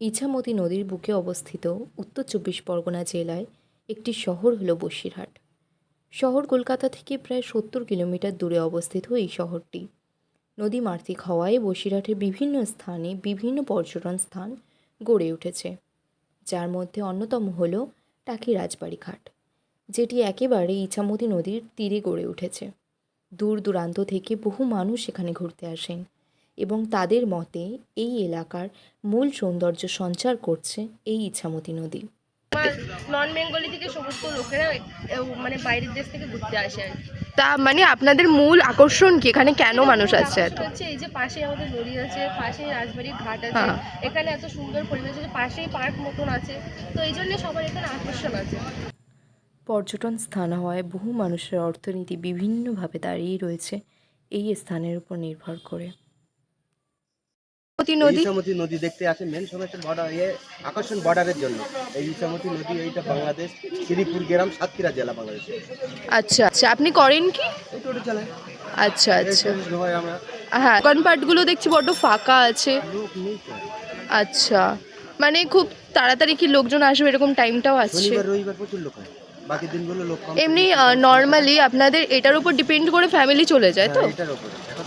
ইছামতি নদীর বুকে অবস্থিত উত্তর চব্বিশ পরগনা জেলায় একটি শহর হল বসিরহাট। শহর কলকাতা থেকে প্রায় ৭০ কিলোমিটার দূরে অবস্থিত এই শহরটি। নদী মাতৃক হওয়ায় বসিরহাটের বিভিন্ন স্থানে বিভিন্ন পর্যটন স্থান গড়ে উঠেছে, যার মধ্যে অন্যতম হল টাকি রাজবাড়ি ঘাট, যেটি একেবারে ইছামতি নদীর তীরে গড়ে উঠেছে। দূর দূরান্ত থেকে বহু মানুষ এখানে ঘুরতে আসেন এবং তাদের মতে এই এলাকার মূল সৌন্দর্য সঞ্চার করছে এই ইছামতি নদী। নন বেঙ্গলি থেকে সমস্ত লোকেরা মানে বাইরের দেশ থেকে ঘুরতে আসে আর কি। তা মানে আপনাদের মূল আকর্ষণ কি, এখানে কেন মানুষ আসছে এত? হচ্ছে এই যে পাশে আমাদের নদী আছে, পাশে রাজবাড়ির ঘাট আছে, এখানে এত সুন্দর পরিবেশ আছে, পাশেই পার্ক মতন আছে, তো এই জন্য সবার এখানে আকর্ষণ আছে। পর্যটন স্থান হওয়ায় বহু মানুষের অর্থনীতি বিভিন্নভাবে দাঁড়িয়ে রয়েছে এই স্থানের উপর নির্ভর করে। ইছামতি নদী দেখতে আসে মেন সমস্যা আকর্ষণ বর্ডারের জন্য। এই ইছামতি নদী এইটা বাংলাদেশ, শ্রীপুর গ্রাম, সাতক্ষীরা জেলা, বাংলাদেশে। আচ্ছা আচ্ছা, আপনি করেন কি? এই টোটো চালায়। আচ্ছা আচ্ছা, আমরা হ্যাঁ, দোকানপাটগুলো দেখছি বড্ড ফাঁকা আছে। লোক নেই তো। আচ্ছা, মানে খুব তাড়াতাড়ি কি লোকজন আসবে এরকম টাইমটাও আছে? শনিবার রবিবার প্রচুর লোক হয়, বাকি দিনগুলো লোক কম। এমনি নর্মালি আপনাদের এটার উপর ডিপেন্ড করে ফ্যামিলি চলে যায় তো? এটার উপর এখন